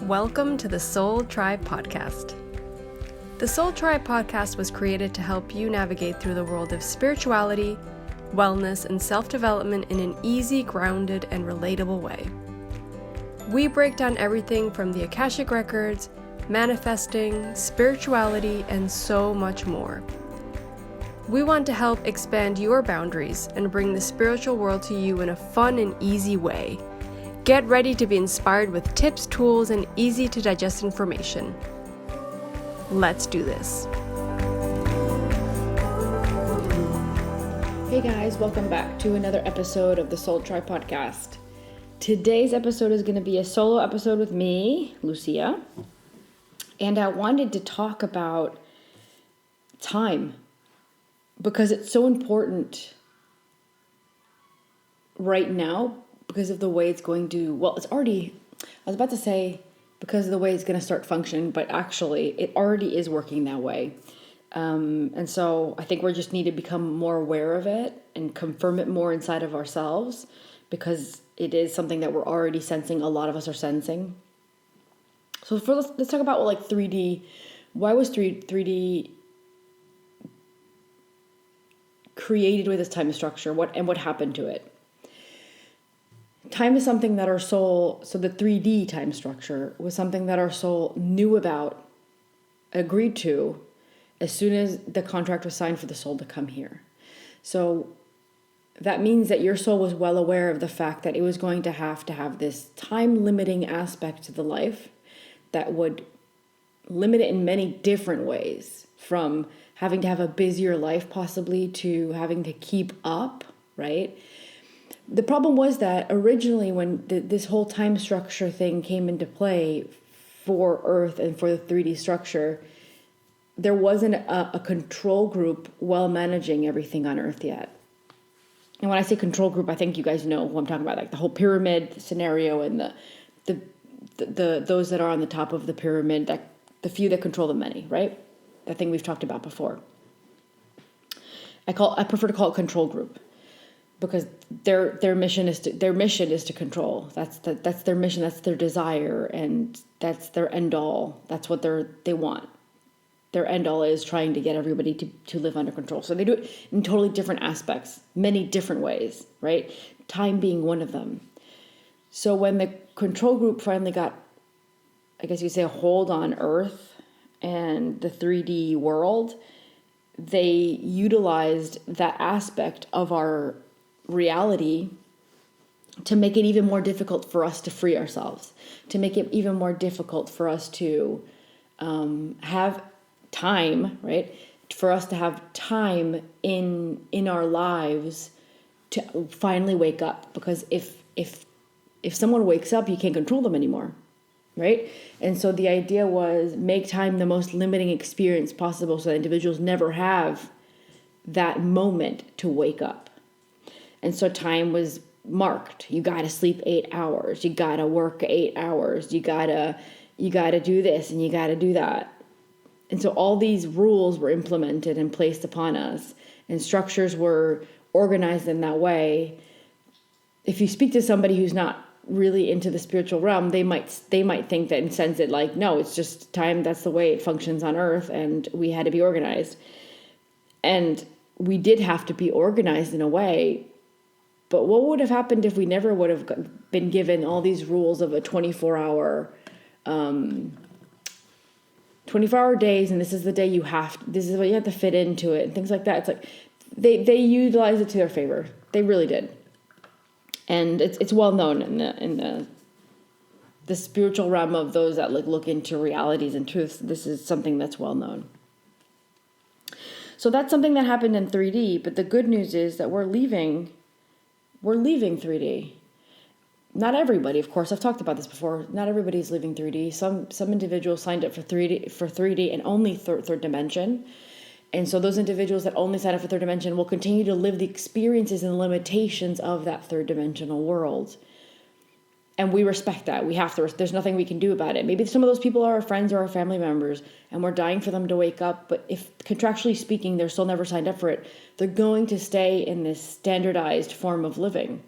Welcome to the Soul Tribe Podcast. The Soul Tribe Podcast was created to help you navigate through the world of spirituality, wellness, and self-development in an easy, grounded, and relatable way. We break down everything from the Akashic Records, manifesting, spirituality, and so much more. We want to help expand your boundaries and bring the spiritual world to you in a fun and easy way. Get ready to be inspired with tips, tools, and easy to digest information. Let's do this. Hey guys, welcome back to another episode of the Soul Tribe Podcast. Today's episode is going to be a solo episode with me, Lucia, and I wanted to talk about time because it's so important right now. Because of the way it's going to, I was about to say because of the way it's going to start functioning, but actually it already is working that way. And so I think we just need to become more aware of it and confirm it more inside of ourselves because it is something that we're already sensing. A lot of us are sensing. So let's talk about 3D. Why was 3D created with this time structure? What happened to it? Time is something that our soul, so the 3D time structure was something that our soul knew about, agreed to, as soon as the contract was signed for the soul to come here. So that means that your soul was well aware of the fact that it was going to have this time-limiting aspect to the life that would limit it in many different ways, from having to have a busier life possibly to having to keep up, right? The problem was that originally when this whole time structure thing came into play for Earth and for the 3D structure, there wasn't a control group well managing everything on Earth yet. And when I say control group, I think you guys know what I'm talking about, like the whole pyramid scenario and the those that are on the top of the pyramid, that the few that control the many, right? That thing we've talked about before. I prefer to call it control group. Because their mission is to control. That's their mission. That's their desire, and that's their end all. That's what they want. Their end all is trying to get everybody to live under control. So they do it in totally different aspects, many different ways, right? Time being one of them. So when the control group finally got, I guess you could say, a hold on Earth and the 3D world, they utilized that aspect of our reality to make it even more difficult for us to free ourselves, to make it even more difficult for us to have time, right? For us to have time in our lives to finally wake up. Because if someone wakes up, you can't control them anymore, right? And so the idea was make time the most limiting experience possible so that individuals never have that moment to wake up. And so time was marked. You got to sleep 8 hours. You got to work 8 hours. You got to do this and you got to do that. And so all these rules were implemented and placed upon us, and structures were organized in that way. If you speak to somebody who's not really into the spiritual realm, they might think that and sense it like, no, it's just time. That's the way it functions on Earth, and we had to be organized. And we did have to be organized in a way. But what would have happened if we never would have been given all these rules of a 24-hour days, and this is the day this is what you have to fit into it, and things like that. It's like they utilized it to their favor. They really did, and it's well known in the spiritual realm of those that look into realities and truths. This is something that's well known. So that's something that happened in 3D. But the good news is that we're leaving 3D. Not everybody, of course. I've talked about this before. Not everybody's leaving 3D. Some individuals signed up for 3D and only third dimension. And so those individuals that only sign up for third dimension will continue to live the experiences and limitations of that third dimensional world. And we respect that. We have to. There's nothing we can do about it. Maybe some of those people are our friends or our family members, and we're dying for them to wake up. But if contractually speaking, they're still never signed up for it, they're going to stay in this standardized form of living.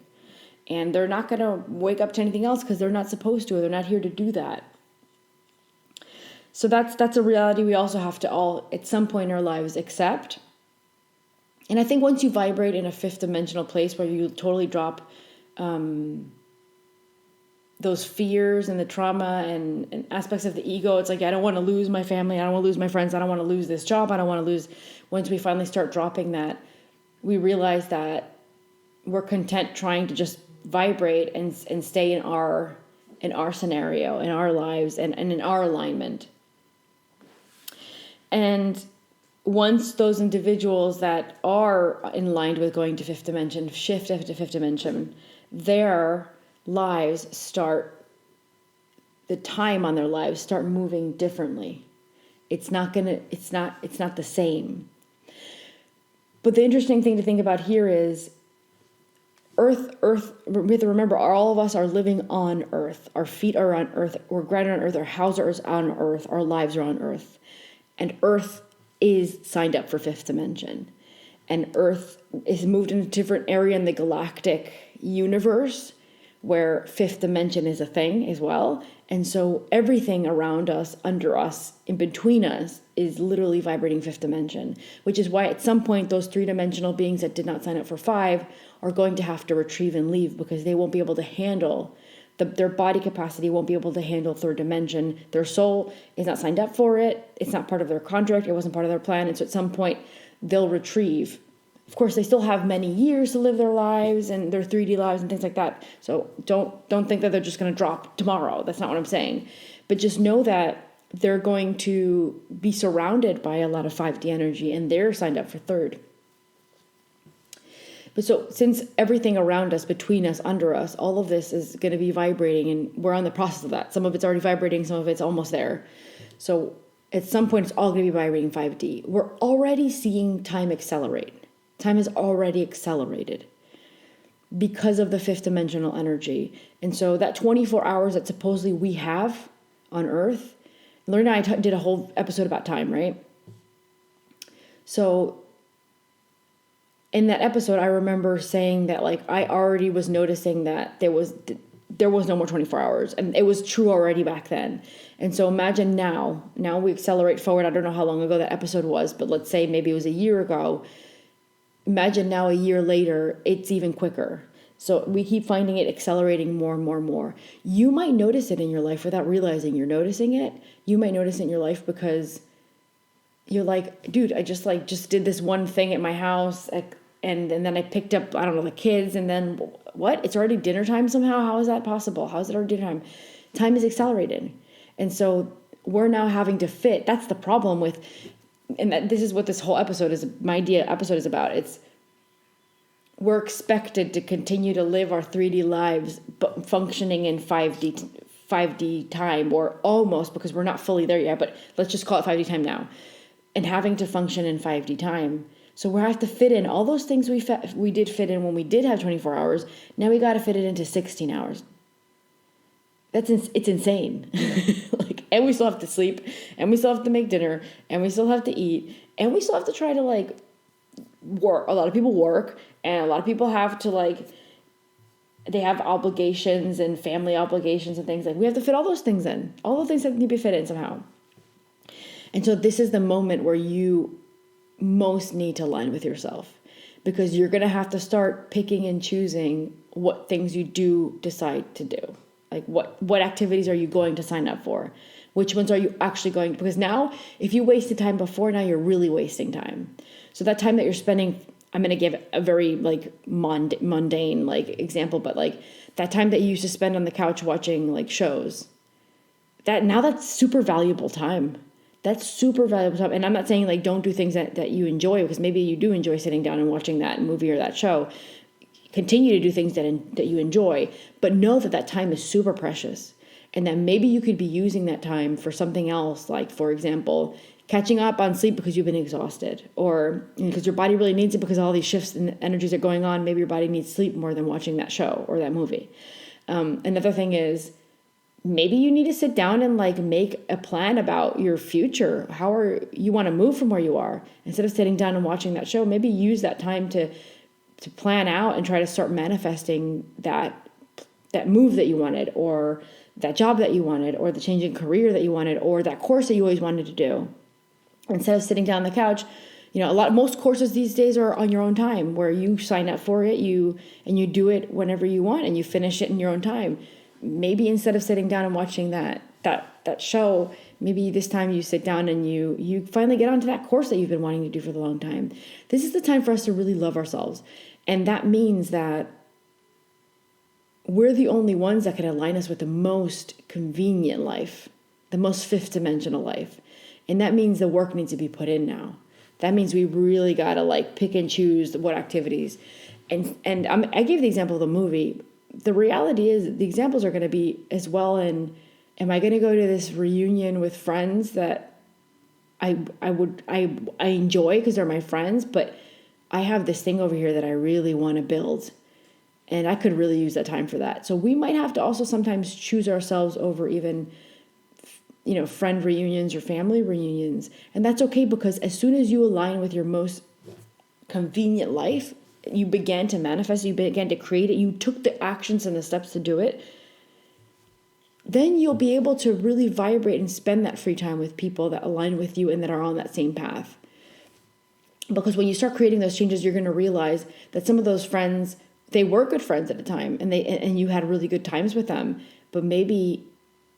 And they're not going to wake up to anything else because they're not supposed to. They're not here to do that. So that's a reality we also have to all, at some point in our lives, accept. And I think once you vibrate in a fifth dimensional place where you totally drop those fears and the trauma and aspects of the ego, it's like, I don't want to lose my family, I don't want to lose my friends, I don't want to lose this job, I don't want to lose. Once we finally start dropping that, we realize that we're content trying to just vibrate and stay in our scenario, in our lives, and in our alignment. And once those individuals that are in line with going to fifth dimension shift into fifth dimension, their lives start, the time on their lives start moving differently. It's not the same. But the interesting thing to think about here is Earth, we have to remember, all of us are living on Earth. Our feet are on Earth. We're grounded on Earth. Our houses are on Earth. Our lives are on Earth. And Earth is signed up for fifth dimension. And Earth is moved in a different area in the galactic universe where fifth dimension is a thing as well. And so everything around us, under us, in between us is literally vibrating fifth dimension, which is why at some point those three-dimensional beings that did not sign up for five are going to have to retrieve and leave because they won't be able to handle, their body capacity won't be able to handle third dimension. Their soul is not signed up for it. It's not part of their contract. It wasn't part of their plan. And so at some point they'll retrieve. Of course, they still have many years to live their lives and their 3D lives and things like that. So don't think that they're just going to drop tomorrow. That's not what I'm saying. But just know that they're going to be surrounded by a lot of 5D energy and they're signed up for third. But so since everything around us, between us, under us, all of this is going to be vibrating and we're on the process of that. Some of it's already vibrating, some of it's almost there. So at some point, it's all going to be vibrating 5D. We're already seeing time accelerate. Time is already accelerated because of the fifth dimensional energy. And so that 24 hours that supposedly we have on Earth, Lorna and I did a whole episode about time, right? So in that episode, I remember saying that like I already was noticing that there was no more 24 hours. And it was true already back then. And so imagine now we accelerate forward. I don't know how long ago that episode was, but let's say maybe it was a year ago. Imagine now a year later, it's even quicker. So we keep finding it accelerating more and more and more. You might notice it in your life without realizing you're noticing it. You might notice it in your life because you're like, dude, I just did this one thing at my house and then I picked up, I don't know, the kids and then what? It's already dinner time somehow? How is that possible? How is it already dinner time? Time is accelerated. And so we're now having to fit. That's the problem with, and this is what this whole episode is, my episode is about. It's we're expected to continue to live our 3D lives, but functioning in 5D time, or almost, because we're not fully there yet, but let's just call it 5D time now, and having to function in 5D time. So we have to fit in all those things we did fit in when we did have 24 hours. Now we got to fit it into 16 hours. It's insane. And we still have to sleep, and we still have to make dinner, and we still have to eat, and we still have to try to work. A lot of people work, and a lot of people have to they have obligations and family obligations and things. We have to fit all those things in. All the things that need to be fit in somehow. And so this is the moment where you most need to align with yourself, because you're going to have to start picking and choosing what things you do decide to do. What activities are you going to sign up for? Which ones are you actually going to? Because now, if you wasted time before, now you're really wasting time. So that time that you're spending, I'm going to give a very mundane example, but that time that you used to spend on the couch watching shows, that's super valuable time. That's super valuable time. And I'm not saying don't do things that you enjoy, because maybe you do enjoy sitting down and watching that movie or that show. Continue to do things that you enjoy, but know that time is super precious, and that maybe you could be using that time for something else, for example, catching up on sleep because you've been exhausted, or because your body really needs it because all these shifts and energies are going on. Maybe your body needs sleep more than watching that show or that movie. Another thing is, maybe you need to sit down and make a plan about your future. How you want to move from where you are, instead of sitting down and watching that show. Maybe use that time to plan out and try to start manifesting that move that you wanted, or that job that you wanted, or the change in career that you wanted, or that course that you always wanted to do. Instead of sitting down on the couch, most courses these days are on your own time, where you sign up for it, you do it whenever you want, and you finish it in your own time. Maybe instead of sitting down and watching that show, maybe this time you sit down and you finally get onto that course that you've been wanting to do for the long time. This is the time for us to really love ourselves. And that means that we're the only ones that can align us with the most convenient life, the most fifth dimensional life. And that means the work needs to be put in now. That means we really got to pick and choose what activities. And I gave the example of the movie. The reality is the examples are going to be as well. And am I going to go to this reunion with friends that I enjoy because they're my friends, but I have this thing over here that I really want to build, and I could really use that time for that. So we might have to also sometimes choose ourselves over even, friend reunions or family reunions. And that's okay, because as soon as you align with your most convenient life, you began to manifest, you began to create it, you took the actions and the steps to do it, then you'll be able to really vibrate and spend that free time with people that align with you and that are on that same path. Because when you start creating those changes, you're going to realize that some of those friends, they were good friends at a time, and you had really good times with them, but maybe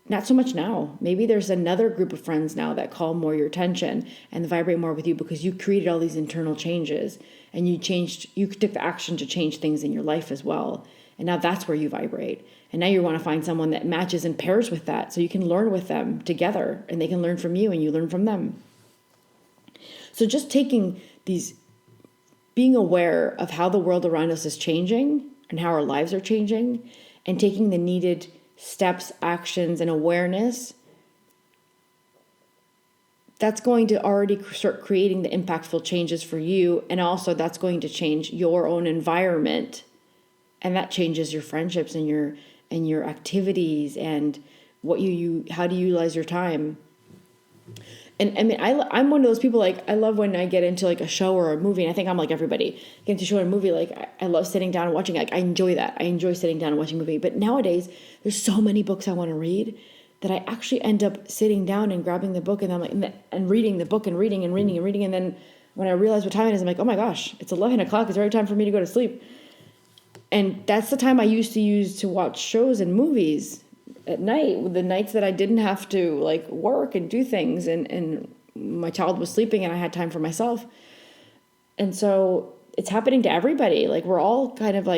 not so much now. Maybe there's another group of friends now that call more your attention and vibrate more with you because you created all these internal changes, and you took the action to change things in your life as well. And now that's where you vibrate. And now you want to find someone that matches and pairs with that, so you can learn with them together, and they can learn from you and you learn from them. So just being aware of how the world around us is changing and how our lives are changing, and taking the needed steps, actions, and awareness, that's going to already start creating the impactful changes for you. And also that's going to change your own environment, and that changes your friendships and your activities and how to utilize your time. And I mean, I'm one of those people, I love when I get into a show or a movie, and I think I'm like everybody, get into a show or a movie, I love sitting down and watching, I enjoy that. I enjoy sitting down and watching a movie. But nowadays, there's so many books I want to read that I actually end up sitting down and grabbing the book, and I'm and reading the book and reading. And then when I realize what time it is, I'm like, oh my gosh, it's 11 o'clock. It's already time for me to go to sleep. And that's the time I used to use to watch shows and movies at night, the nights that I didn't have to work and do things, and my child was sleeping and I had time for myself. And so it's happening to everybody. We're all kind of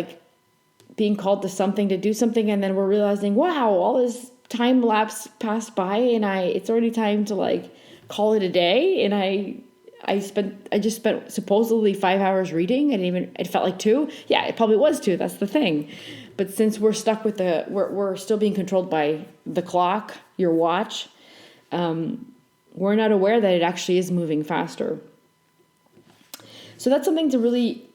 being called to something, to do something, and then we're realizing, wow, all this time lapse passed by, and it's already time to call it a day. And I just spent supposedly 5 hours reading, and it felt like 2. Yeah, it probably was 2. That's the thing. But since we're stuck with we're still being controlled by the clock, your watch, we're not aware that it actually is moving faster. So that's something to really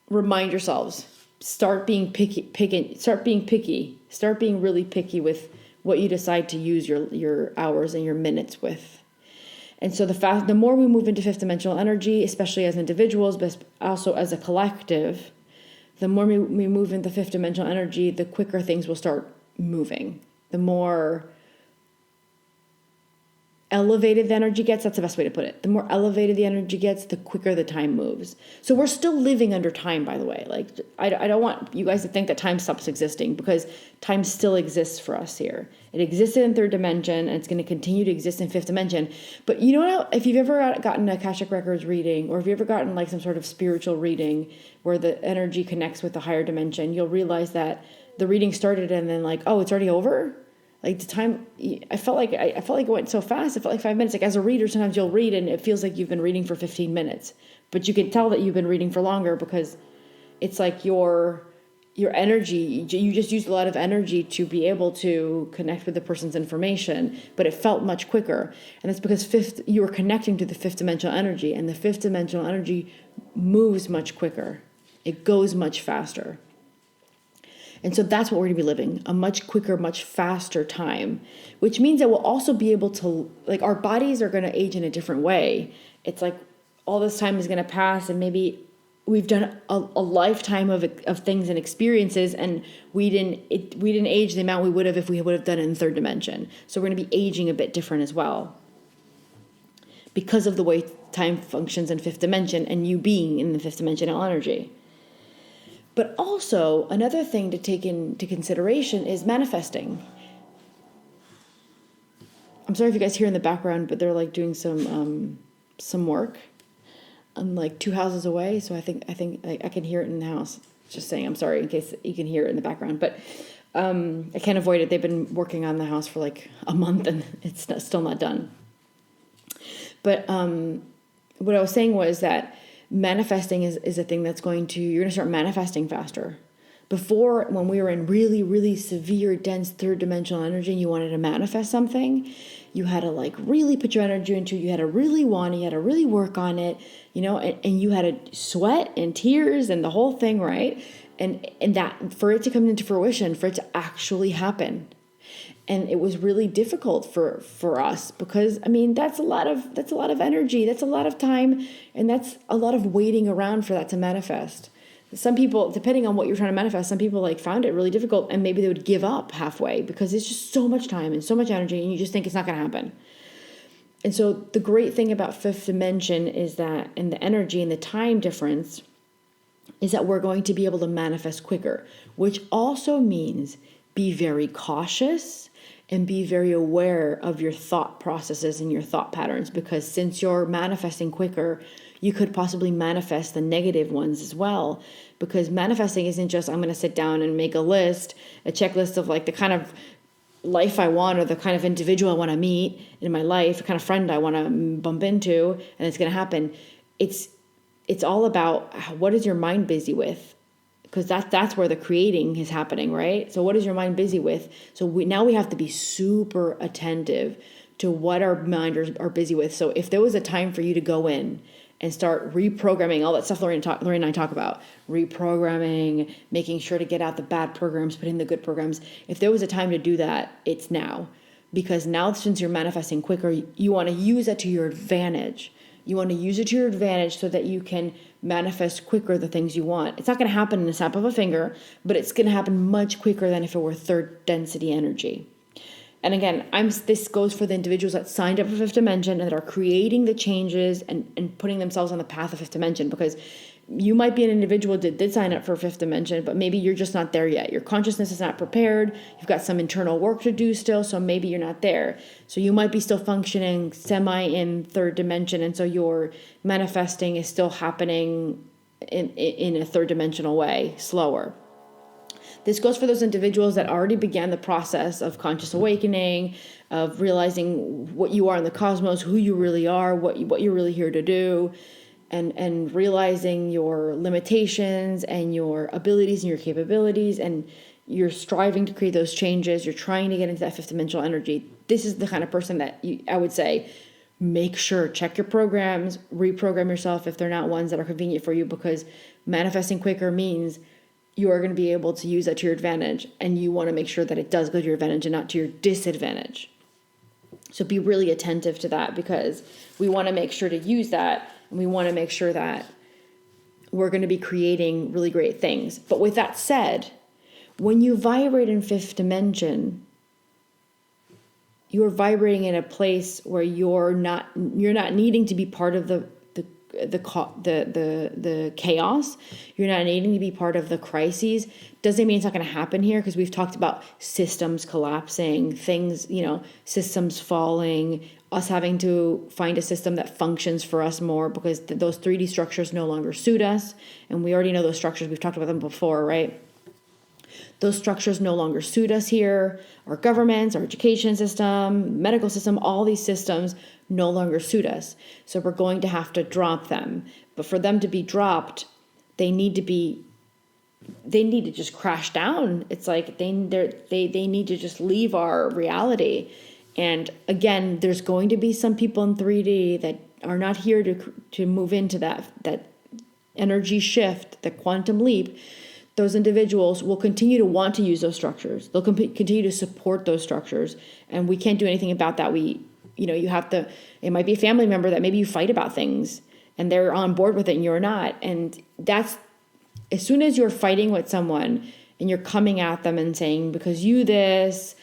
remind yourselves. Start being picky. Start being really picky with what you decide to use your hours and your minutes with. And so the more we move into fifth dimensional energy, especially as individuals, but also as a collective, the more we move into fifth dimensional energy, the quicker things will start moving. The more elevated the energy gets, that's the best way to put it. The more elevated the energy gets, the quicker the time moves. So we're still living under time, by the way. I don't want you guys to think that time stops existing, because time still exists for us here. It existed in third dimension, and it's going to continue to exist in fifth dimension. But you know, if you've ever gotten a Akashic Records reading, or if you've ever gotten some sort of spiritual reading where the energy connects with the higher dimension, you'll realize that the reading started and then oh, it's already over. The time, I felt like it went so fast. It felt like 5 minutes. As a reader, sometimes you'll read and it feels like you've been reading for 15 minutes, but you can tell that you've been reading for longer, because it's your energy. You just used a lot of energy to be able to connect with the person's information, but it felt much quicker. And that's because you were connecting to the fifth dimensional energy, and the fifth dimensional energy moves much quicker. It goes much faster. And so that's what we're going to be living, a much quicker, much faster time, which means that we'll also be able to, our bodies are going to age in a different way. It's all this time is going to pass, and maybe we've done a lifetime of things and experiences, and we didn't age the amount we would have if we would have done it in third dimension. So we're going to be aging a bit different as well, because of the way time functions in fifth dimension and you being in the fifth dimensional energy. But also, another thing to take into consideration is manifesting. I'm sorry if you guys hear in the background, but they're like doing some work. I'm like 2 houses away, so I think I can hear it in the house. Just saying, I'm sorry in case you can hear it in the background, but I can't avoid it. They've been working on the house for like a month and it's still not done. But what I was saying was that manifesting is a thing that's you're going to start manifesting faster. Before, when we were in really, really severe, dense third dimensional energy and you wanted to manifest something, you had to like really put your energy into it. You had to really want it. You had to really work on it, and you had to sweat and tears and the whole thing, right? And that for it to come into fruition, for it to actually happen. And it was really difficult for us because, that's a lot of energy. That's a lot of time. And that's a lot of waiting around for that to manifest. Some people, depending on what you're trying to manifest, some people found it really difficult and maybe they would give up halfway because it's just so much time and so much energy and you just think it's not going to happen. And so the great thing about fifth dimension is that, and the energy and the time difference, is that we're going to be able to manifest quicker, which also means be very cautious and be very aware of your thought processes and your thought patterns, because since you're manifesting quicker, you could possibly manifest the negative ones as well. Because manifesting isn't just, I'm going to sit down and make a checklist of like the kind of life I want or the kind of individual I want to meet in my life, the kind of friend I want to bump into, and it's going to happen. It's all about what is your mind busy with? Because that's where the creating is happening, right? So what is your mind busy with? So now we have to be super attentive to what our mind are busy with. So if there was a time for you to go in and start reprogramming all that stuff Lorraine and I talk about, reprogramming, making sure to get out the bad programs, put in the good programs. If there was a time to do that, it's now. Because now, since you're manifesting quicker, you want to use that to your advantage. You want to use it to your advantage so that you can manifest quicker the things you want. It's not going to happen in the snap of a finger, but it's going to happen much quicker than if it were third density energy. And again, this goes for the individuals that signed up for fifth dimension and that are creating the changes and putting themselves on the path of fifth dimension, because you might be an individual that did sign up for fifth dimension, but maybe you're just not there yet. Your consciousness is not prepared. You've got some internal work to do still, so maybe you're not there. So you might be still functioning semi in third dimension, and so your manifesting is still happening in a third dimensional way, slower. This goes for those individuals that already began the process of conscious awakening, of realizing what you are in the cosmos, who you really are, what you're really here to do, and realizing your limitations and your abilities and your capabilities, and you're striving to create those changes. You're trying to get into that fifth dimensional energy. This is the kind of person that I would say, make sure, check your programs, reprogram yourself if they're not ones that are convenient for you, because manifesting quicker means you are going to be able to use that to your advantage, and you want to make sure that it does go to your advantage and not to your disadvantage. So be really attentive to that, because we want to make sure to use that, and we want to make sure that we're going to be creating really great things. But with that said, when you vibrate in fifth dimension, you're vibrating in a place where you're not needing to be part of the chaos. You're not needing to be part of the crises. Doesn't mean it's not going to happen here, because we've talked about systems collapsing, things, systems falling, us having to find a system that functions for us more, because those 3D structures no longer suit us. And we already know those structures. We've talked about them before, right? Those structures no longer suit us here. Our governments, our education system, medical system, all these systems no longer suit us. So we're going to have to drop them. But for them to be dropped, they need to just crash down. It's like they need to just leave our reality. And again, there's going to be some people in 3D that are not here to move into that energy shift, the quantum leap. Those individuals will continue to want to use those structures. They'll continue to support those structures. And we can't do anything about that. You have to, it might be a family member that maybe you fight about things, and they're on board with it and you're not. And that's, as soon as you're fighting with someone and you're coming at them and saying, because you this,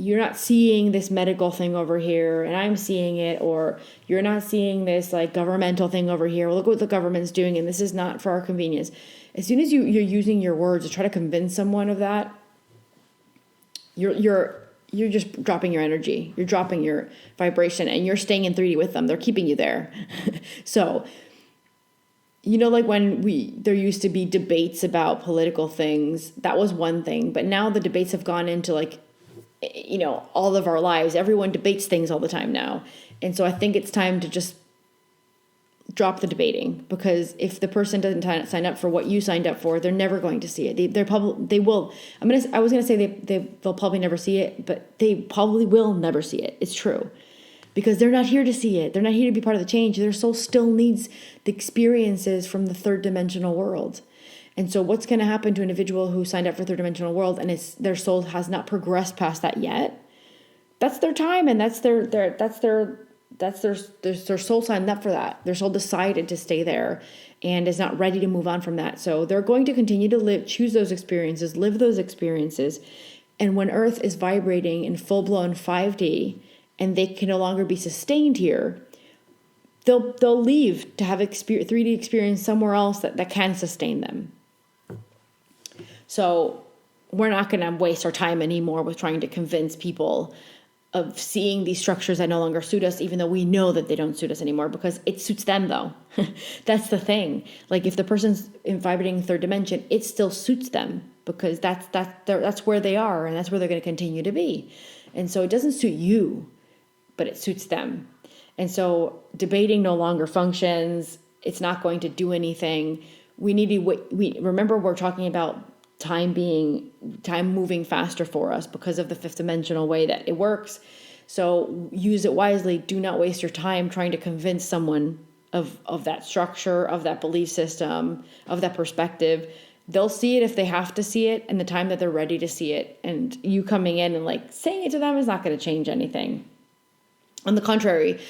you're not seeing this medical thing over here and I'm seeing it, or you're not seeing this like governmental thing over here. Well, look what the government's doing and this is not for our convenience. As soon as you're using your words to try to convince someone of that, you're just dropping your energy. You're dropping your vibration and you're staying in 3D with them. They're keeping you there. So, like when there used to be debates about political things, that was one thing. But now the debates have gone into like, all of our lives. Everyone debates things all the time now. And so I think it's time to just drop the debating, because if the person doesn't sign up for what you signed up for, they're never going to see it. They will. I was going to say they'll probably never see it, but they probably will never see it. It's true. Because they're not here to see it. They're not here to be part of the change. Their soul still needs the experiences from the third dimensional world. And so what's going to happen to an individual who signed up for third dimensional world and their soul has not progressed past that yet? That's their time, and that's their soul signed up for that. Their soul decided to stay there and is not ready to move on from that. So they're going to continue to choose those experiences, live those experiences. And when Earth is vibrating in full-blown 5D and they can no longer be sustained here, they'll leave to have 3D experience somewhere else that can sustain them. So we're not going to waste our time anymore with trying to convince people of seeing these structures that no longer suit us, even though we know that they don't suit us anymore, because it suits them though. That's the thing. Like if the person's vibrating third dimension, it still suits them because that's where they are and that's where they're going to continue to be. And so it doesn't suit you, but it suits them. And so debating no longer functions. It's not going to do anything. We need to remember we're talking about time moving faster for us because of the fifth dimensional way that it works. So use it wisely. Do not waste your time trying to convince someone of that structure, of that belief system, of that perspective. They'll see it if they have to see it and the time that they're ready to see it. And you coming in and like saying it to them is not going to change anything. On the contrary,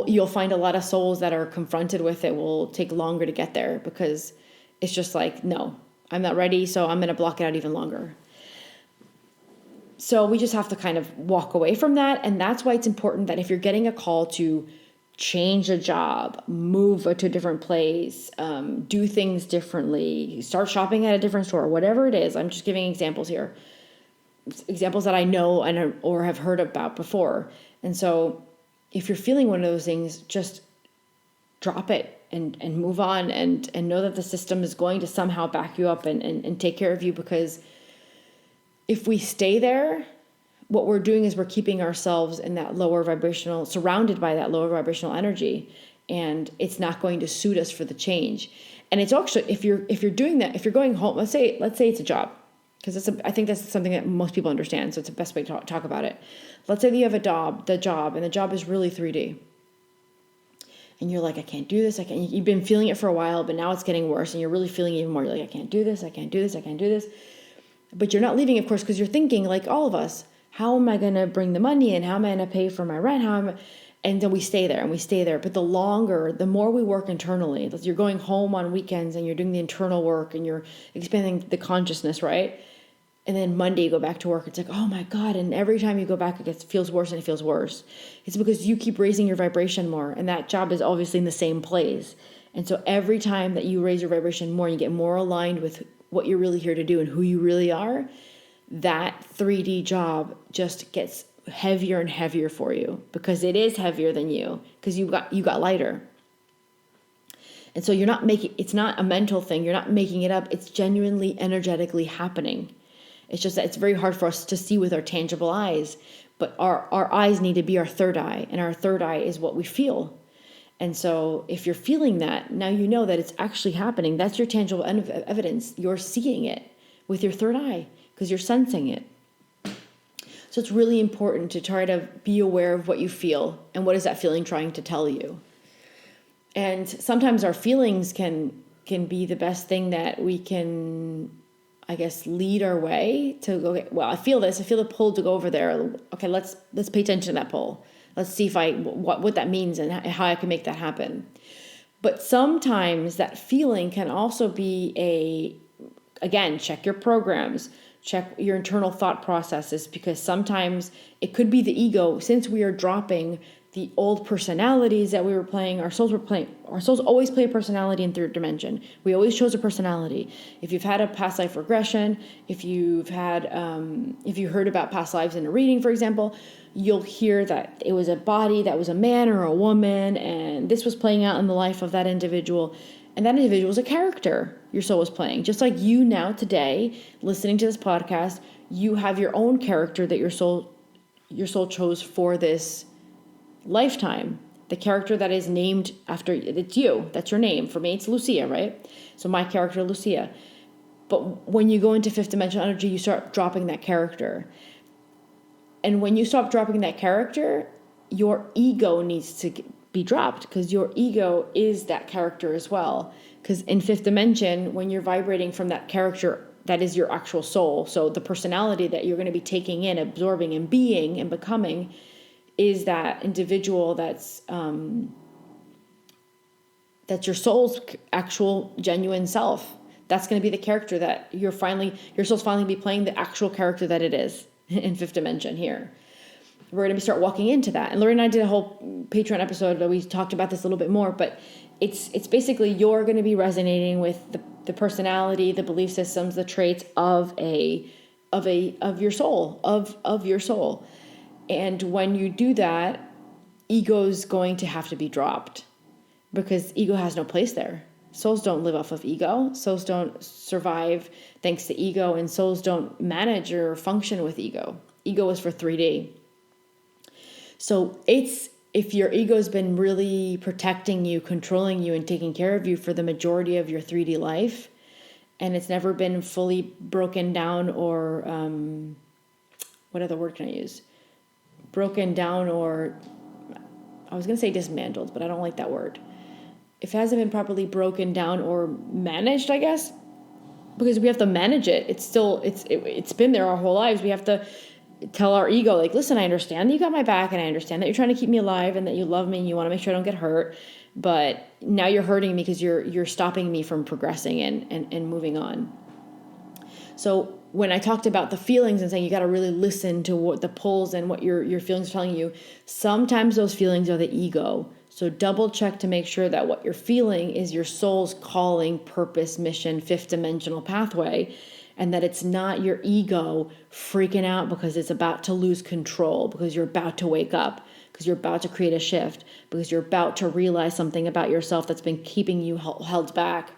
you'll find a lot of souls that are confronted with it will take longer to get there because it's just like, no, I'm not ready, so I'm going to block it out even longer. So we just have to kind of walk away from that. And that's why it's important that if you're getting a call to change a job, move to a different place, do things differently, start shopping at a different store, whatever it is, I'm just giving examples here. Examples that I know or have heard about before. And so if you're feeling one of those things, just drop it and move on and know that the system is going to somehow back you up and take care of you, because if we stay there, what we're doing is we're keeping ourselves in that lower vibrational, surrounded by that lower vibrational energy, and it's not going to suit us for the change. And it's actually, if you're doing that, if you're going home, let's say it's a job, because I think that's something that most people understand, so it's the best way to talk about it. Let's say that you have the job, and the job is really 3D. And you're like, I can't do this. You've been feeling it for a while, but now it's getting worse. And you're really feeling even more. You're like, I can't do this. I can't do this. I can't do this. But you're not leaving, of course, because you're thinking like all of us, how am I going to bring the money in? How am I going to pay for my rent? And then we stay there and we stay there. But the more we work internally, you're going home on weekends and you're doing the internal work and you're expanding the consciousness, right? And then Monday you go back to work. It's like, oh my God. And every time you go back, it feels worse and it feels worse. It's because you keep raising your vibration more. And that job is obviously in the same place. And so every time that you raise your vibration more, you get more aligned with what you're really here to do and who you really are, that 3D job just gets heavier and heavier for you, because it is heavier than you, because you got lighter. And so it's not a mental thing. You're not making it up. It's genuinely energetically happening. It's just that it's very hard for us to see with our tangible eyes, but our eyes need to be our third eye, and our third eye is what we feel. And so if you're feeling that, now you know that it's actually happening. That's your tangible evidence. You're seeing it with your third eye because you're sensing it. So it's really important to try to be aware of what you feel and what is that feeling trying to tell you. And sometimes our feelings can be the best thing that we can, I guess, lead our way to go, okay, well, I feel this. I feel the pull to go over there. Okay, let's pay attention to that pull. Let's see if what that means and how I can make that happen. But sometimes that feeling can also be again, check your programs, check your internal thought processes, because sometimes it could be the ego. Since we are dropping the old personalities that we were playing, our souls always play a personality in third dimension. We always chose a personality. If you've had a past life regression, if you heard about past lives in a reading, for example, you'll hear that it was a body that was a man or a woman, and this was playing out in the life of that individual. And that individual was a character your soul was playing. Just like you now today, listening to this podcast, you have your own character that your soul chose for this lifetime. The character that is named after, it's you. That's your name. For me, it's Lucia, right? So my character, Lucia. But when you go into fifth dimensional energy, you start dropping that character. And when you stop dropping that character, your ego needs to be dropped, because your ego is that character as well. Because in fifth dimension, when you're vibrating from that character, that is your actual soul. So the personality that you're going to be taking in, absorbing, and being and becoming is that individual that's your soul's actual genuine self. That's going to be the character that your soul's finally be playing, the actual character that it is in fifth dimension here. We're going to start walking into that. And Lori and I did a whole Patreon episode that we talked about this a little bit more, but it's basically you're going to be resonating with the personality, the belief systems, the traits of your soul. And when you do that, ego's going to have to be dropped, because ego has no place there. Souls don't live off of ego. Souls don't survive thanks to ego, and souls don't manage or function with ego. Ego is for 3D. So if your ego's been really protecting you, controlling you, and taking care of you for the majority of your 3D life, and it's never been fully broken down or, what other word can I use? Broken down, or I was going to say dismantled, but I don't like that word. If it hasn't been properly broken down or managed, I guess, because we have to manage it. It's been there our whole lives. We have to tell our ego, like, listen, I understand that you got my back, and I understand that you're trying to keep me alive, and that you love me, and you want to make sure I don't get hurt. But now you're hurting me because you're stopping me from progressing and moving on. So when I talked about the feelings and saying you got to really listen to what the pulls and what your feelings are telling you, sometimes those feelings are the ego. So double check to make sure that what you're feeling is your soul's calling, purpose, mission, fifth dimensional pathway, and that it's not your ego freaking out because it's about to lose control, because you're about to wake up, because you're about to create a shift, because you're about to realize something about yourself that's been keeping you held back.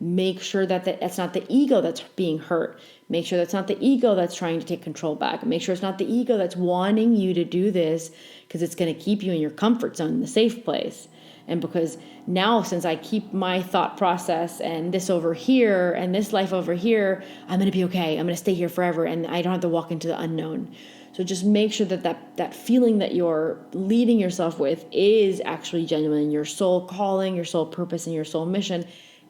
Make sure that that's not the ego that's being hurt. Make sure that's not the ego that's trying to take control back. Make sure it's not the ego that's wanting you to do this because it's going to keep you in your comfort zone, in the safe place. And because now, since I keep my thought process and this over here and this life over here, I'm going to be okay. I'm going to stay here forever, and I don't have to walk into the unknown. So just make sure that feeling that you're leading yourself with is actually genuine, your soul calling, your soul purpose, and your soul mission,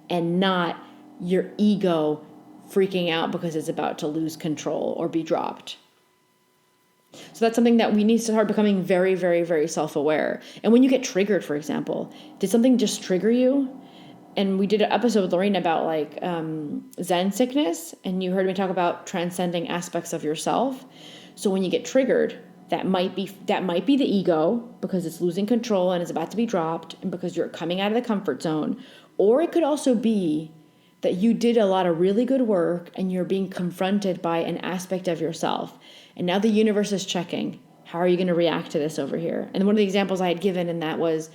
and not your ego freaking out because it's about to lose control or be dropped. So that's something that we need to start becoming very, very, very self-aware. And when you get triggered, for example, did something just trigger you? And we did an episode with Lorraine about Zen sickness, and you heard me talk about transcending aspects of yourself. So when you get triggered, that might be the ego because it's losing control and it's about to be dropped, and because you're coming out of the comfort zone. Or it could also be that you did a lot of really good work and you're being confronted by an aspect of yourself. And now the universe is checking, how are you going to react to this over here? And one of the examples I had given in that was,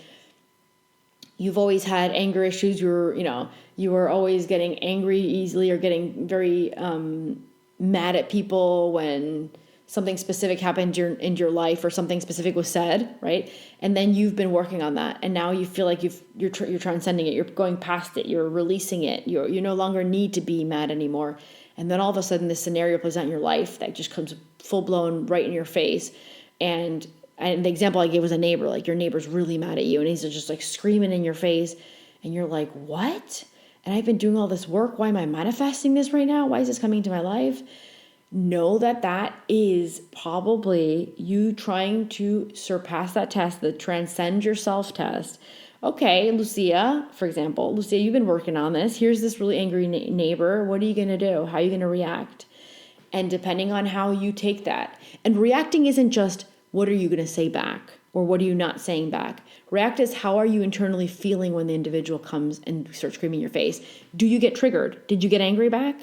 you've always had anger issues. You were always getting angry easily, or getting very mad at people when something specific happened in your life, or something specific was said, right? And then you've been working on that, and now you feel like you're transcending it. You're going past it. You're releasing it. You no longer need to be mad anymore. And then all of a sudden, this scenario plays out in your life that just comes full blown right in your face. And the example I gave was a neighbor. Like, your neighbor's really mad at you, and he's just like screaming in your face, and you're like, what? And I've been doing all this work. Why am I manifesting this right now? Why is this coming into my life? know that that is probably you trying to surpass that test, the transcend yourself test. Okay, Lucia, for example, Lucia, you've been working on this. Here's this really angry neighbor. What are you going to do? How are you going to react? And depending on how you take that, and reacting isn't just what are you going to say back or what are you not saying back. React is how are you internally feeling when the individual comes and starts screaming in your face. Do you get triggered? Did you get angry back?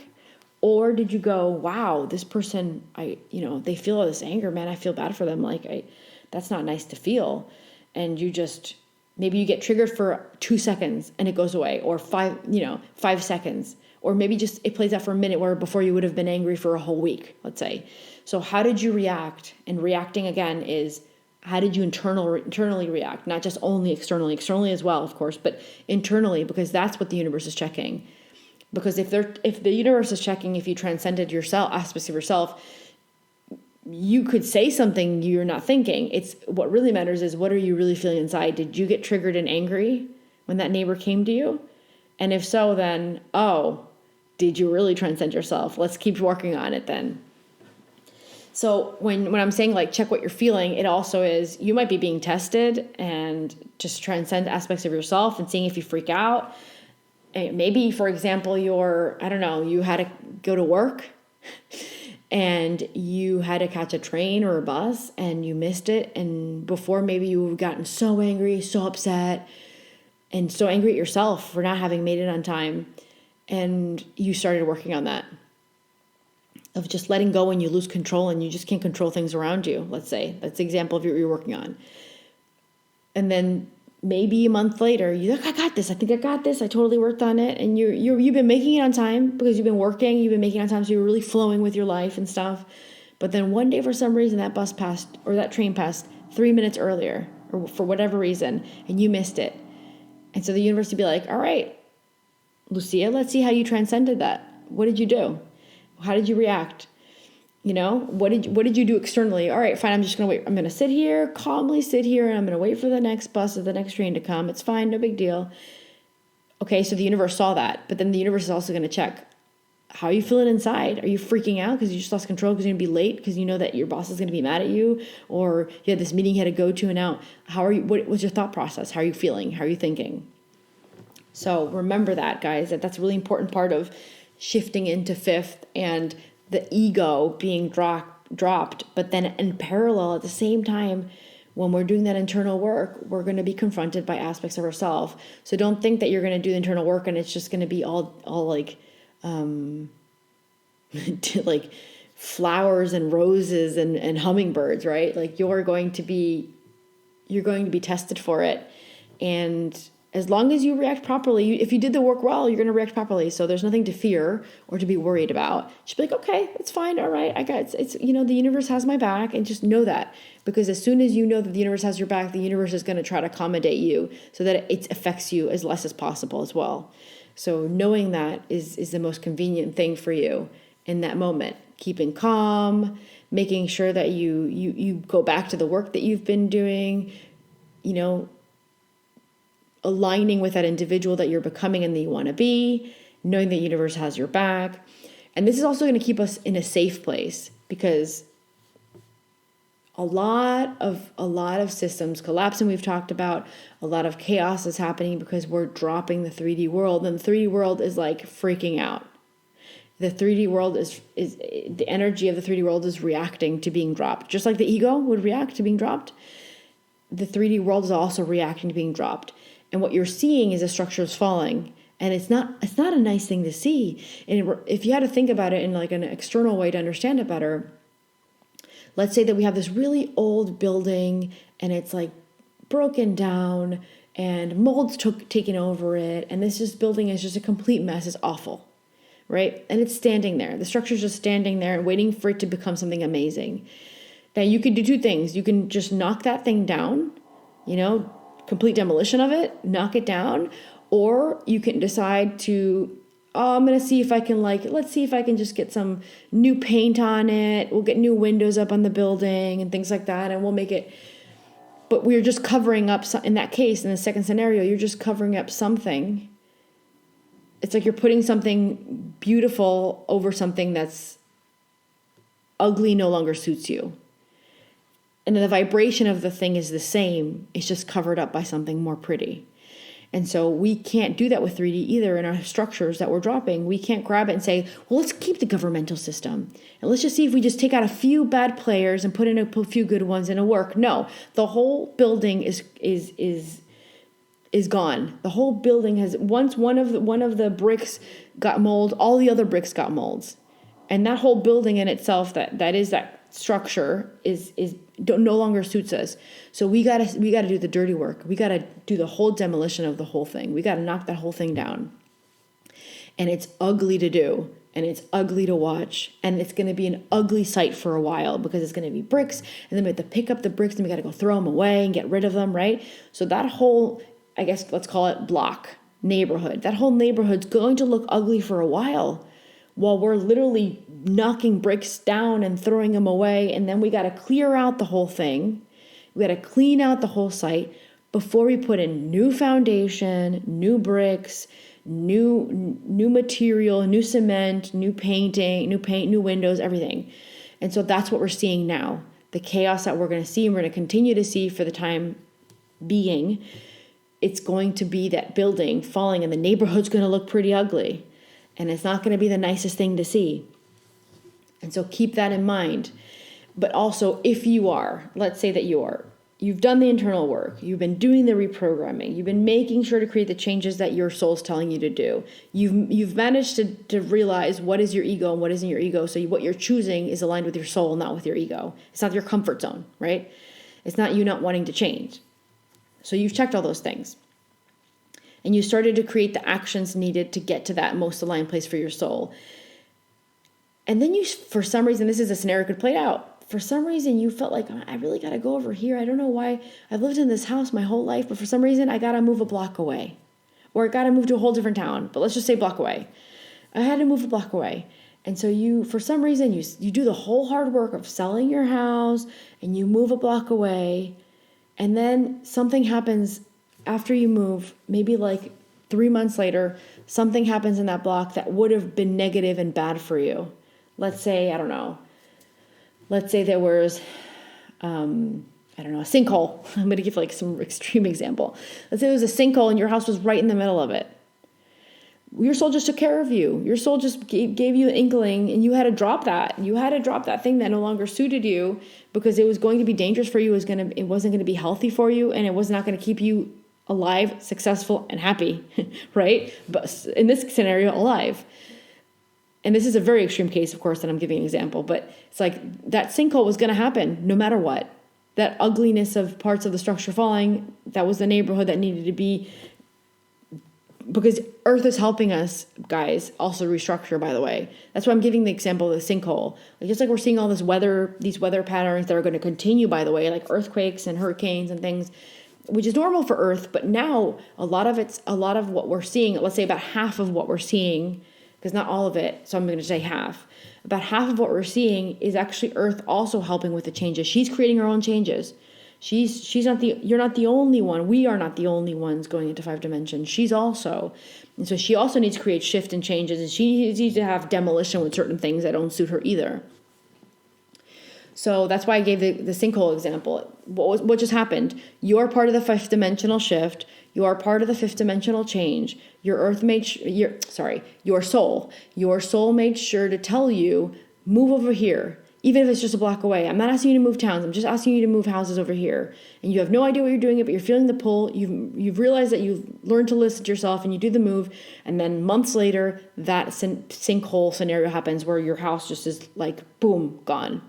Or did you go, wow, this person, they feel all this anger, man, I feel bad for them. That's not nice to feel. And maybe you get triggered for 2 seconds and it goes away, or 5 seconds. Or maybe just it plays out for a minute where before you would have been angry for a whole week, let's say. So how did you react? And reacting again is how did you internally react? Not just only externally as well, of course, but internally, because that's what the universe is checking. Because if the universe is checking if you transcended yourself, aspects of yourself, you could say something you're not thinking. It's what really matters is what are you really feeling inside? Did you get triggered and angry when that neighbor came to you? And if so, then, did you really transcend yourself? Let's keep working on it then. So when I'm saying check what you're feeling, it also is you might be being tested and just transcend aspects of yourself and seeing if you freak out. And maybe, for example, you had to go to work and you had to catch a train or a bus and you missed it. And before maybe you've gotten so angry, so upset, and so angry at yourself for not having made it on time. And you started working on that, of just letting go when you lose control and you just can't control things around you, let's say. That's the example of what you're working on. And then maybe a month later, you're like, I got this. I think I got this. I totally worked on it. And you've been making it on time because you've been working. You've been making it on time, so you're really flowing with your life and stuff. But then one day, for some reason, that bus passed or that train passed 3 minutes earlier, or for whatever reason, and you missed it. And so the universe would be like, all right, Lucia, let's see how you transcended that. What did you do? How did you react? What did you do externally? All right, fine, I'm just going to wait. I'm going to calmly sit here, and I'm going to wait for the next bus or the next train to come. It's fine, no big deal. Okay, so the universe saw that, but then the universe is also going to check, how are you feeling inside? Are you freaking out because you just lost control because you're going to be late because you know that your boss is going to be mad at you, or you had this meeting you had to go to, and now how are you? What's your thought process? How are you feeling? How are you thinking? So remember that, guys, that's a really important part of shifting into fifth and the ego being dropped. But then in parallel, at the same time, when we're doing that internal work, we're going to be confronted by aspects of ourselves. So don't think that you're going to do the internal work and it's just going to be all like like flowers and roses and hummingbirds, right? Like you're going to be tested for it. And as long as you react properly, if you did the work well, you're going to react properly. So there's nothing to fear or to be worried about. Just be like, okay, it's fine. All right. It's the universe has my back, and just know that, because as soon as you know that the universe has your back, the universe is going to try to accommodate you so that it affects you as less as possible as well. So knowing that is the most convenient thing for you in that moment. Keeping calm, making sure that you go back to the work that you've been doing, aligning with that individual that you're becoming and that you want to be, knowing the universe has your back. And this is also going to keep us in a safe place, because a lot of systems collapsing, we've talked about, a lot of chaos is happening because we're dropping the 3D world, and the 3D world is like freaking out. The 3D world is the energy of the 3D world is reacting to being dropped. Just like the ego would react to being dropped, the 3D world is also reacting to being dropped. And what you're seeing is a structure is falling, and it's not a nice thing to see. And if you had to think about it in like an external way to understand it better, let's say that we have this really old building and it's like broken down and mold's taken over it, and this building is just a complete mess. It's awful, right? And it's standing there. The structure's just standing there and waiting for it to become something amazing. Now you could do two things. You can just knock that thing down, complete demolition of it, knock it down, or you can decide to, I'm going to see if I can let's see if I can just get some new paint on it. We'll get new windows up on the building and things like that, and we'll make it, but we're just covering up, in that case, in the second scenario, you're just covering up something. It's like you're putting something beautiful over something that's ugly no longer suits you. And the vibration of the thing is the same. It's just covered up by something more pretty. And so we can't do that with 3D either in our structures that we're dropping. We can't grab it and say, well, let's keep the governmental system. And let's just see if we just take out a few bad players and put in a few good ones and it'll work. No, the whole building is gone. The whole building has, once one of the bricks got mold, all the other bricks got molds. And that whole building in itself, that structure is no longer suits us. So we gotta do the dirty work. We gotta do the whole demolition of the whole thing. We gotta knock that whole thing down. And it's ugly to do, and it's ugly to watch, and it's gonna be an ugly sight for a while because it's gonna be bricks, and then we have to pick up the bricks and we gotta go throw them away and get rid of them, right? So that whole, I guess let's call it block, neighborhood, that whole neighborhood's going to look ugly for a while we're literally knocking bricks down and throwing them away. And then we got to clear out the whole thing. We got to clean out the whole site before we put in new foundation, new bricks, new material, new cement, new paint, new windows, everything. And so that's what we're seeing now. The chaos that we're going to see and we're going to continue to see for the time being. It's going to be that building falling and the neighborhood's going to look pretty ugly. And it's not going to be the nicest thing to see. And so keep that in mind. But also, if you are, let's say that you've done the internal work, you've been doing the reprogramming, you've been making sure to create the changes that your soul's telling you to do. You've managed to realize what is your ego and what isn't your ego. So what you're choosing is aligned with your soul, not with your ego. It's not your comfort zone, right? It's not you not wanting to change. So you've checked all those things. And you started to create the actions needed to get to that most aligned place for your soul. And then you, for some reason, this is a scenario could play out. For some reason, you felt like, I really got to go over here. I don't know why. I've lived in this house my whole life, but for some reason, I got to move a block away. Or I got to move to a whole different town. But let's just say block away. I had to move a block away. And so you, for some reason, you do the whole hard work of selling your house and you move a block away. And then something happens after you move, maybe like 3 months later, something happens in that block that would have been negative and bad for you. Let's say, I don't know. Let's say there was, a sinkhole. I'm going to give like some extreme example. Let's say there was a sinkhole and your house was right in the middle of it. Your soul just took care of you. Your soul just gave you an inkling and you had to drop that. You had to drop that thing that no longer suited you because it was going to be dangerous for you. It wasn't going to be healthy for you and it was not going to keep you alive, successful, and happy, right? But in this scenario, alive. And this is a very extreme case, of course, that I'm giving an example, but it's like that sinkhole was going to happen no matter what. That ugliness of parts of the structure falling, that was the neighborhood that needed to be, because Earth is helping us, guys, also restructure, by the way. That's why I'm giving the example of the sinkhole. Like, just like we're seeing all these weather patterns that are going to continue, by the way, like earthquakes and hurricanes and things, which is normal for Earth, but now a lot of what we're seeing, let's say about half of what we're seeing, because not all of it, so I'm going to say half. About half of what we're seeing is actually Earth also helping with the changes. She's creating her own changes. You're not the only one. We are not the only ones going into 5 dimensions. She's also. And so she also needs to create shift and changes, and she needs to have demolition with certain things that don't suit her either. So that's why I gave the sinkhole example. What just happened? You're part of the 5th dimensional shift. You are part of the 5th dimensional change. Your soul. Your soul made sure to tell you, move over here, even if it's just a block away. I'm not asking you to move towns. I'm just asking you to move houses over here. And you have no idea what you're doing, but you're feeling the pull. You've realized that you've learned to listen to yourself, and you do the move. And then months later, that sinkhole scenario happens where your house just is like, boom, gone.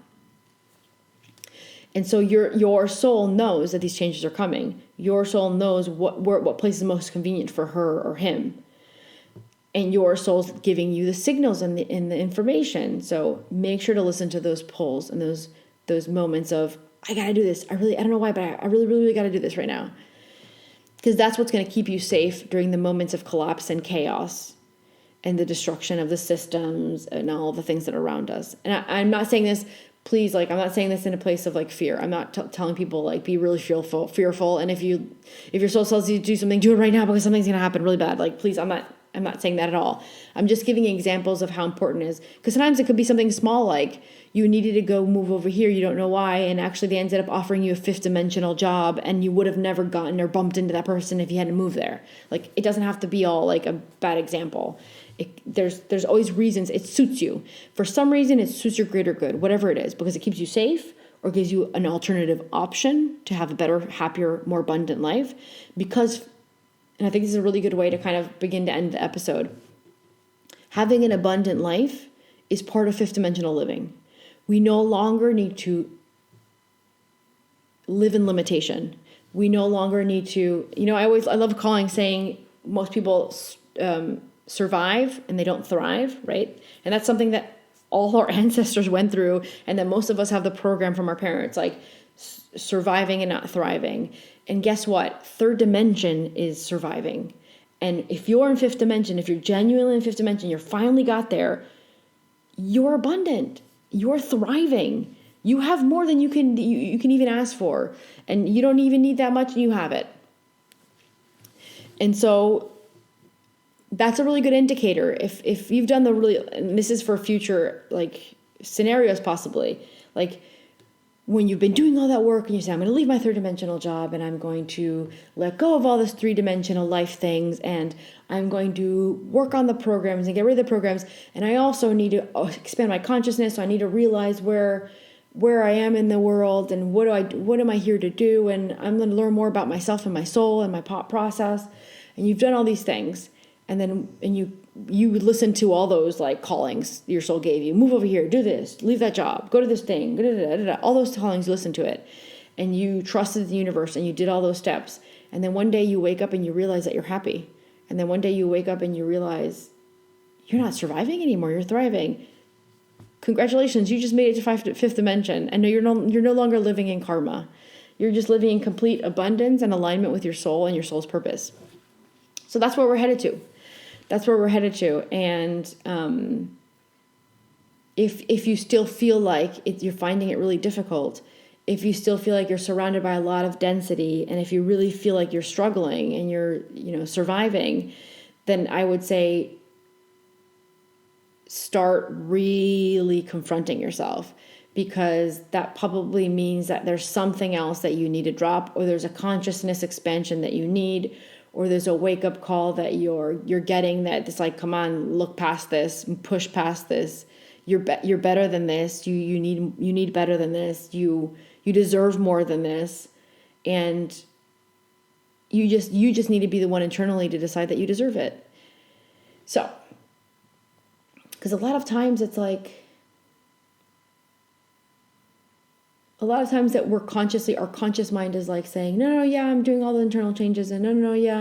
And so your soul knows that these changes are coming. Your soul knows what place is most convenient for her or him. And your soul's giving you the signals and the information. So make sure to listen to those pulls and those moments of, I gotta do this. I don't know why, but I really, really gotta do this right now. Because that's what's gonna keep you safe during the moments of collapse and chaos and the destruction of the systems and all the things that are around us. And I'm not saying this, please, like, I'm not saying this in a place of like fear. I'm not telling people like be really fearful. And if your soul tells you to do something, do it right now because something's gonna happen really bad. Like, please, I'm not not saying that at all. I'm just giving examples of how important it is. Because sometimes it could be something small, like you needed to go move over here, you don't know why, and actually they ended up offering you a fifth dimensional job, and you would have never gotten or bumped into that person if you hadn't moved there. Like, it doesn't have to be all like a bad example. There's always reasons. It suits you. For some reason, it suits your greater good, whatever it is, because it keeps you safe or gives you an alternative option to have a better, happier, more abundant life. Because, and I think this is a really good way to kind of begin to end the episode, having an abundant life is part of fifth dimensional living. We no longer need to live in limitation. We no longer need to, I love saying most people survive and they don't thrive, right? And that's something that all our ancestors went through, and that most of us have the program from our parents, like surviving and not thriving. And guess what? Third dimension is surviving. And if you're in fifth dimension, if you're genuinely in fifth dimension, you're finally got there, you're abundant. You're thriving. You have more than you can even ask for. And you don't even need that much, and you have it. And so that's a really good indicator. If you've done and this is for future like scenarios possibly, like when you've been doing all that work and you say, I'm going to leave my third dimensional job and I'm going to let go of all this three-dimensional life things, and I'm going to work on the programs and get rid of the programs, and I also need to expand my consciousness, so I need to realize where I am in the world and what am I here to do, and I'm going to learn more about myself and my soul and my process. And you've done all these things, and you listen to all those like callings your soul gave you. Move over here, do this, leave that job, go to this thing, all those callings, listen to it. And you trusted the universe and you did all those steps. And then one day you wake up and you realize that you're happy. And then one day you wake up and you realize you're not surviving anymore, you're thriving. Congratulations, you just made it to fifth dimension. And you're no longer living in karma. You're just living in complete abundance and alignment with your soul and your soul's purpose. So that's where we're headed to. That's where we're headed to. And if you still feel like you're finding it really difficult, if you still feel like you're surrounded by a lot of density, and if you really feel like you're struggling and you're surviving, then I would say start really confronting yourself, because that probably means that there's something else that you need to drop, or there's a consciousness expansion that you need, or there's a wake-up call that you're getting that it's like, come on, look past this, push past this. You're better than this. You need better than this. You deserve more than this, and you just need to be the one internally to decide that you deserve it. So, because a lot of times it's like, a lot of times that we're our conscious mind is like saying, no, yeah, I'm doing all the internal changes, and no, yeah,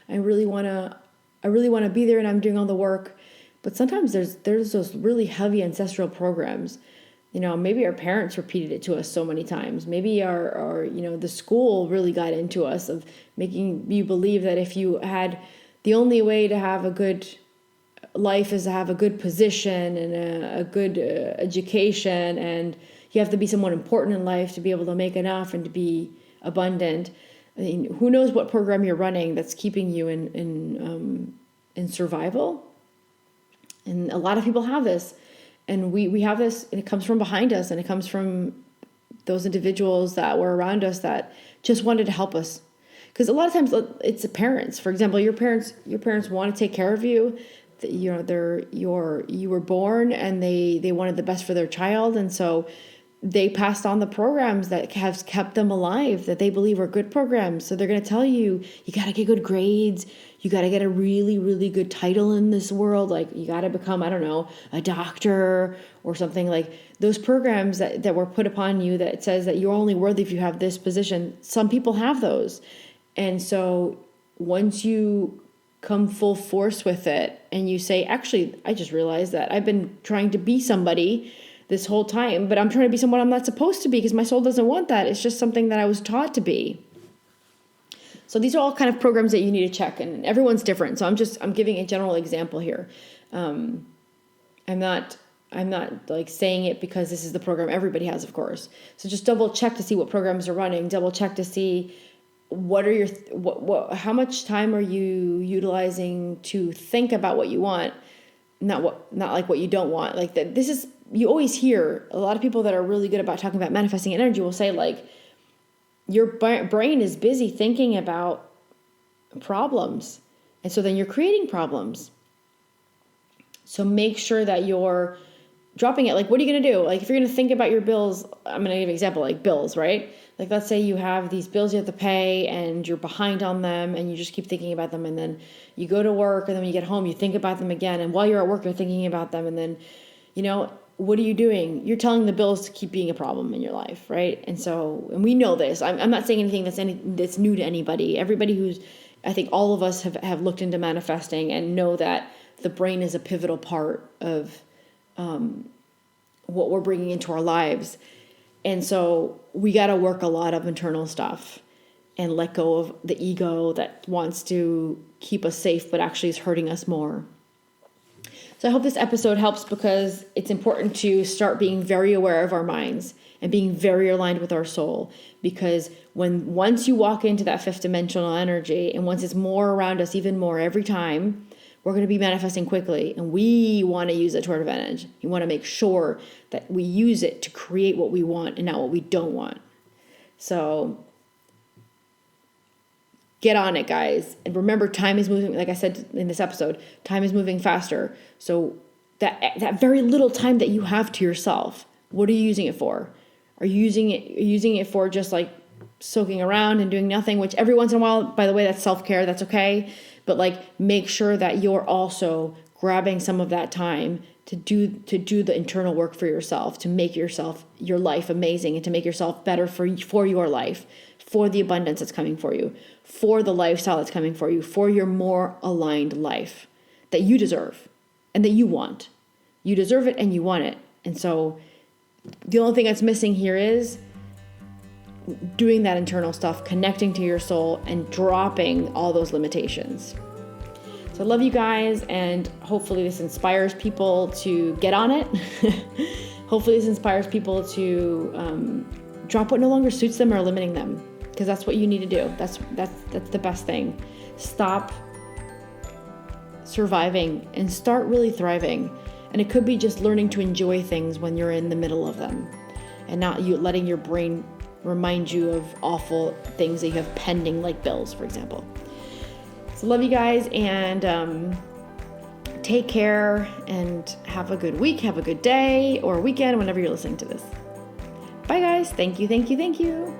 I really want to be there, and I'm doing all the work. But sometimes there's those really heavy ancestral programs. Maybe our parents repeated it to us so many times. Maybe our the school really got into us of making you believe that if you had, the only way to have a good life is to have a good position and a good education, and you have to be someone important in life to be able to make enough and to be abundant. I mean, who knows what program you're running that's keeping you in survival? And a lot of people have this, and we have this, and it comes from behind us, and it comes from those individuals that were around us that just wanted to help us. Because a lot of times it's the parents. For example, your parents want to take care of you. You were born, and they wanted the best for their child, and so they passed on the programs that have kept them alive, that they believe are good programs. So they're going to tell you, you got to get good grades. You got to get a really, really good title in this world. Like, you got to become, I don't know, a doctor or something. Like those programs that were put upon you that says that you're only worthy if you have this position. Some people have those. And so once you come full force with it and you say, actually, I just realized that I've been trying to be somebody this whole time, but I'm trying to be someone I'm not supposed to be because my soul doesn't want that. It's just something that I was taught to be. So these are all kind of programs that you need to check, and everyone's different. So I'm giving a general example here. I'm not like saying it because this is the program everybody has, of course. So just double check to see what programs are running. Double check to see what are your, how much time are you utilizing to think about what you want? Not like what you don't want. Like that, this is, you always hear a lot of people that are really good about talking about manifesting energy will say like, your brain is busy thinking about problems. And so then you're creating problems. So make sure that you're dropping it. Like, what are you going to do? Like, if you're going to think about your bills, I'm going to give an example, like bills, right? Like, let's say you have these bills you have to pay and you're behind on them and you just keep thinking about them. And then you go to work and then when you get home, you think about them again. And while you're at work, you're thinking about them. And then, what are you doing? You're telling the bills to keep being a problem in your life, right? And so, and we know this. I'm not saying anything that's new to anybody. Everybody I think all of us have looked into manifesting and know that the brain is a pivotal part of what we're bringing into our lives. And so we got to work a lot of internal stuff and let go of the ego that wants to keep us safe, but actually is hurting us more. So I hope this episode helps because it's important to start being very aware of our minds and being very aligned with our soul. Because once you walk into that fifth dimensional energy and once it's more around us even more every time, we're going to be manifesting quickly. And we want to use it to our advantage. You want to make sure that we use it to create what we want and not what we don't want. So get on it, guys. And remember, time is moving. Like I said in this episode, time is moving faster. So that very little time that you have to yourself, what are you using it for? Are you using it for just like soaking around and doing nothing, which every once in a while, by the way, that's self-care. That's okay. But like, make sure that you're also grabbing some of that time to do the internal work for yourself, to make your life amazing and to make yourself better for your life, for the abundance that's coming for you, for the lifestyle that's coming for you, for your more aligned life that you deserve and that you want. You deserve it and you want it. And so the only thing that's missing here is doing that internal stuff, connecting to your soul and dropping all those limitations. So I love you guys, and hopefully this inspires people to get on it. Hopefully this inspires people to drop what no longer suits them or limiting them, because that's what you need to do. That's the best thing. Stop surviving and start really thriving. And it could be just learning to enjoy things when you're in the middle of them and not you letting your brain remind you of awful things that you have pending, like bills, for example. So love you guys, and take care and have a good week, have a good day or weekend whenever you're listening to this. Bye guys. Thank you.